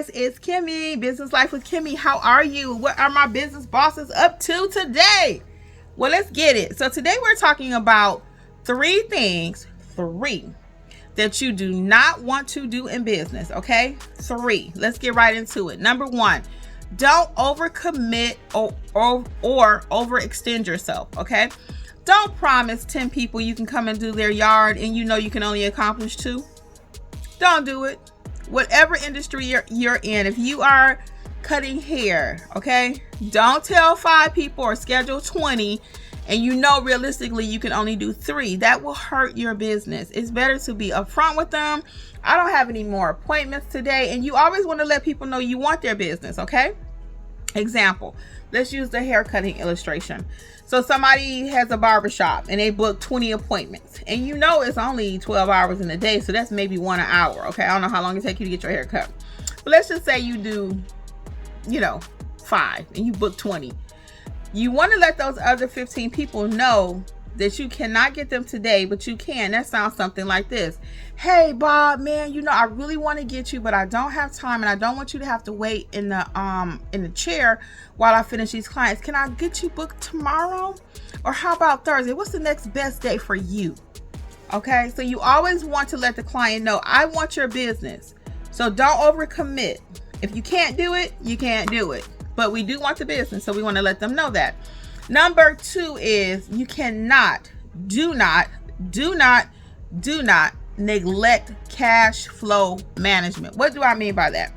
guys, it's Kimmi, Business Life with Kimmi. How are you? What are my business bosses up to today? Well, let's get it. So today we're talking about three that you do not want to do in business, okay? 3. Let's get right into it. Number 1, don't overcommit or overextend yourself, okay? Don't promise 10 people you can come and do their yard and you know you can only accomplish 2. Don't do it. Whatever industry you're in, if you are cutting hair, okay, don't tell 5 people or schedule 20 and you know realistically you can only do 3. That will hurt your business. It's better to be upfront with them. I don't have any more appointments today, and you always want to let people know you want their business, okay? Example, let's use the hair cutting illustration. So somebody has a barbershop and they book 20 appointments, and you know it's only 12 hours in a day, so that's maybe 1 hour, okay? I don't know how long it takes you to get your hair cut, but let's just say you do, 5 and you book 20. You want to let those other 15 people know that you cannot get them today, but you can. That sounds something like this. Hey, Bob, man, I really want to get you, but I don't have time, and I don't want you to have to wait in the chair while I finish these clients. Can I get you booked tomorrow? Or how about Thursday? What's the next best day for you? Okay, so you always want to let the client know, I want your business. So don't overcommit. If you can't do it, you can't do it. But we do want the business, so we want to let them know that. Number 2 is you cannot, do not neglect cash flow management. What do I mean by that?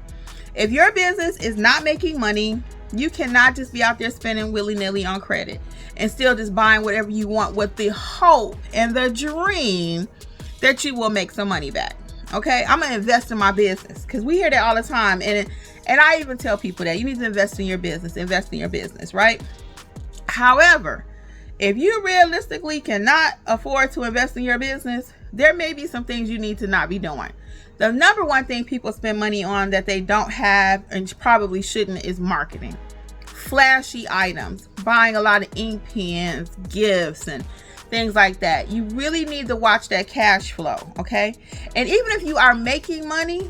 If your business is not making money, you cannot just be out there spending willy-nilly on credit and still just buying whatever you want with the hope and the dream that you will make some money back. Okay, I'm gonna invest in my business, because we hear that all the time, and I even tell people that you need to invest in your business, right? However, if you realistically cannot afford to invest in your business, there may be some things you need to not be doing. The number one thing people spend money on that they don't have and probably shouldn't is marketing. Flashy items, buying a lot of ink pens, gifts, and things like that. You really need to watch that cash flow, okay? And even if you are making money,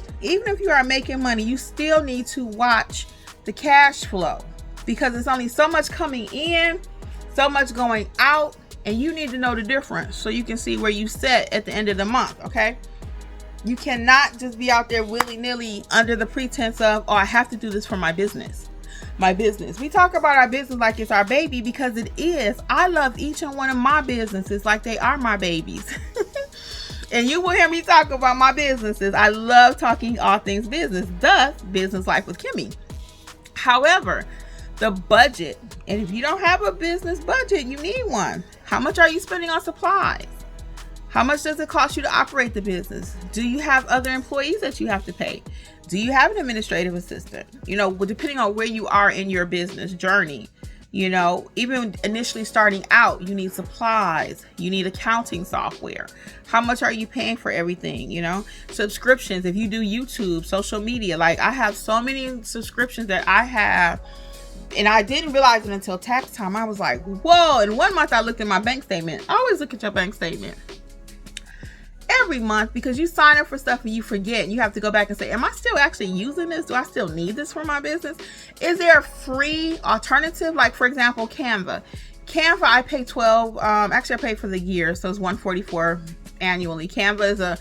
you still need to watch the cash flow, because it's only so much coming in, so much going out, and you need to know the difference so you can see where you set at the end of the month, okay? You cannot just be out there willy-nilly under the pretense of, I have to do this for my business. We talk about our business like it's our baby, because it is. I love each and one of my businesses like they are my babies. And you will hear me talk about my businesses. I love talking all things business, thus Business Life with Kimmi. However, the budget, and if you don't have a business budget, you need one. How much are you spending on supplies? How much does it cost you to operate the business? Do you have other employees that you have to pay? Do you have an administrative assistant? Depending on where you are in your business journey, even initially starting out, you need supplies, you need accounting software. How much are you paying for everything? Subscriptions, if you do YouTube, social media, like I have so many subscriptions that I have, and I didn't realize it until tax time. I was like, whoa. And 1 month I looked at my bank statement. I always look at your bank statement every month, because you sign up for stuff and you forget, and you have to go back and say, am I still actually using this? Do I still need this for my business? Is there a free alternative? Like, for example, Canva, I pay I pay for the year, so it's $144 annually. Canva is a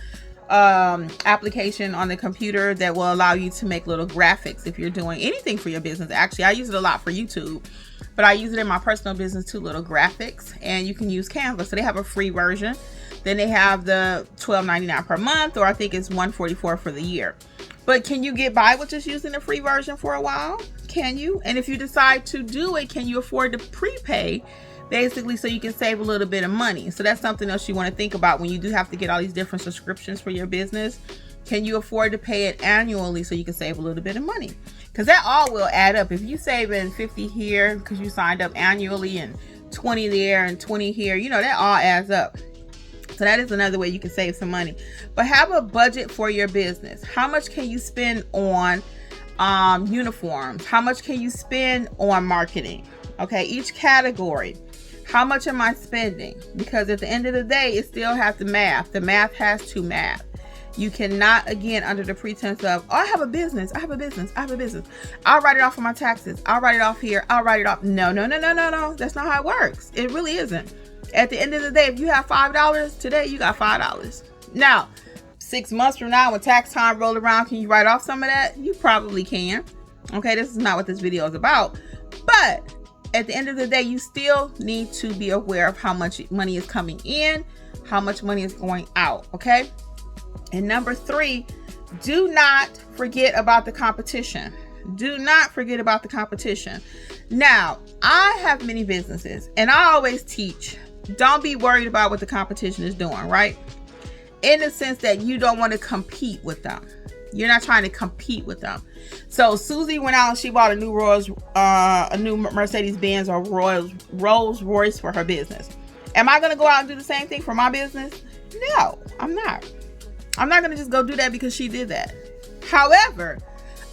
application on the computer that will allow you to make little graphics if you're doing anything for your business. Actually, I use it a lot for YouTube, but I use it in my personal business too, little graphics, and you can use Canva. So they have a free version. Then they have the $12.99 per month, or I think it's $144 for the year. But can you get by with just using the free version for a while? Can you? And if you decide to do it, can you afford to prepay, basically, so you can save a little bit of money? So that's something else you want to think about when you do have to get all these different subscriptions for your business. Can you afford to pay it annually so you can save a little bit of money? Because that all will add up. If you saving $50 here because you signed up annually, and 20 there and 20 here, that all adds up. So that is another way you can save some money. But have a budget for your business. How much can you spend on uniforms? How much can you spend on marketing? Okay, each category. How much am I spending? Because at the end of the day, it still has to math. The math has to math. You cannot, again, under the pretense of, oh, I have a business. I'll write it off on my taxes. I'll write it off here. I'll write it off. No. That's not how it works. It really isn't. At the end of the day, if you have $5 today, you got $5. Now, 6 months from now, when tax time roll around, can you write off some of that? You probably can. Okay, this is not what this video is about. But at the end of the day, you still need to be aware of how much money is coming in, how much money is going out. Okay. And number 3, do not forget about the competition. Do not forget about the competition. Now, I have many businesses and I always teach, don't be worried about what the competition is doing, right? In the sense that you don't want to compete with them. You're not trying to compete with them. So Susie went out and she bought a new Mercedes-Benz or Rolls Royce for her business. Am I going to go out and do the same thing for my business? No, I'm not. I'm not going to just go do that because she did that. However,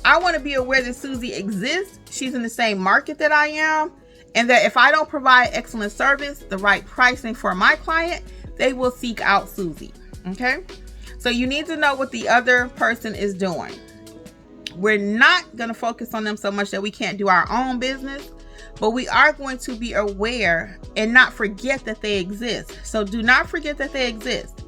I want to be aware that Susie exists. She's in the same market that I am. And that if I don't provide excellent service, the right pricing for my client, they will seek out Susie. Okay? So you need to know what the other person is doing. We're not going to focus on them so much that we can't do our own business. But we are going to be aware and not forget that they exist. So do not forget that they exist.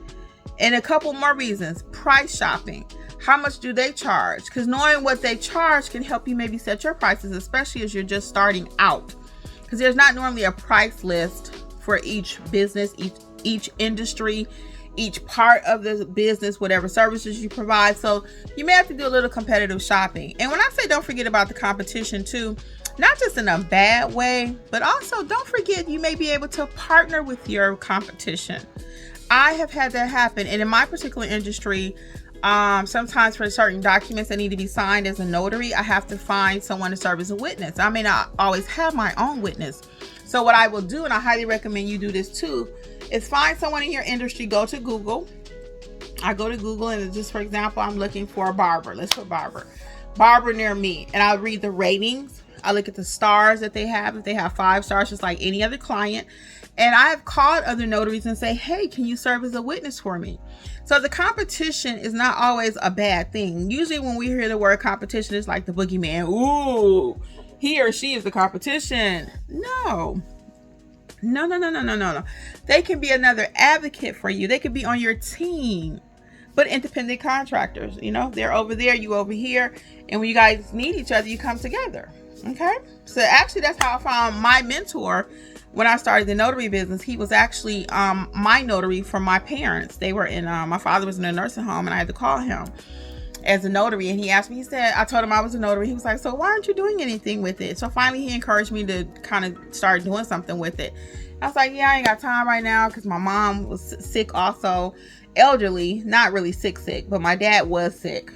And a couple more reasons. Price shopping. How much do they charge? Because knowing what they charge can help you maybe set your prices, especially as you're just starting out. Because there's not normally a price list for each business, each industry, each part of the business, whatever services you provide. So you may have to do a little competitive shopping. And when I say don't forget about the competition too, not just in a bad way, but also don't forget you may be able to partner with your competition. I have had that happen. And in my particular industry, sometimes for certain documents that need to be signed as a notary, I have to find someone to serve as a witness. I may not always have my own witness. So what I will do, and I highly recommend you do this too, is find someone in your industry. Go to Google. I go to Google and just, for example, I'm looking for a barber. Let's put barber near me. And I'll read the ratings. I look at the stars that they have. If they have 5 stars, just like any other client. And I have called other notaries and say, hey, can you serve as a witness for me? So the competition is not always a bad thing. Usually when we hear the word competition, it's like the boogeyman. Ooh, he or she is the competition. No. They can be another advocate for you. They could be on your team. But independent contractors, they're over there, you over here. And when you guys need each other, you come together. Okay? So actually, that's how I found my mentor. When I started the notary business, he was actually my notary for my parents. They were in, my father was in a nursing home and I had to call him as a notary. And he asked me, I told him I was a notary. He was like, so why aren't you doing anything with it? So finally he encouraged me to kind of start doing something with it. I was like, yeah, I ain't got time right now because my mom was sick also, elderly, not really sick, but my dad was sick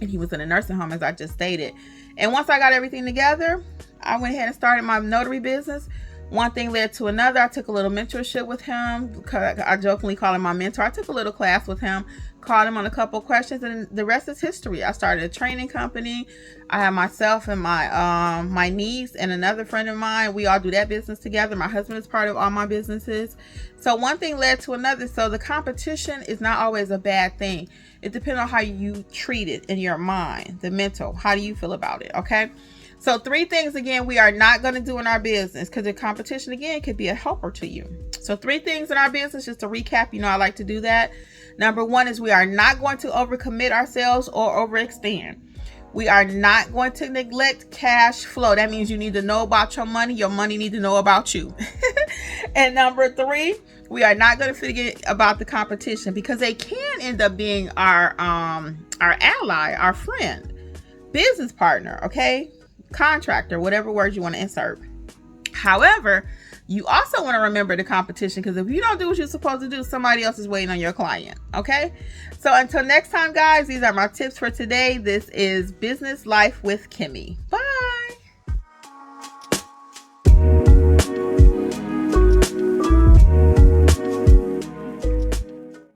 and he was in a nursing home, as I just stated. And once I got everything together, I went ahead and started my notary business. One thing led to another. I took a little mentorship with him. I jokingly call him my mentor. I took a little class with him, called him on a couple of questions, and the rest is history. I started a training company. I have myself and my niece and another friend of mine. We all do that business together. My husband is part of all my businesses. So one thing led to another. So the competition is not always a bad thing. It depends on how you treat it in your mind, the mental. How do you feel about it? Okay. So 3 things, again, we are not going to do in our business because the competition, again, could be a helper to you. So 3 things in our business, just to recap, I like to do that. Number 1 is we are not going to overcommit ourselves or overextend. We are not going to neglect cash flow. That means you need to know about your money. Your money needs to know about you. And number 3, we are not going to forget about the competition because they can end up being our ally, our friend, business partner, okay? Contractor, whatever words you want to insert. However, you also want to remember the competition because if you don't do what you're supposed to do, somebody else is waiting on your client. Okay. So until next time, guys, these are my tips for today. This is Business Life with Kimmi. Bye.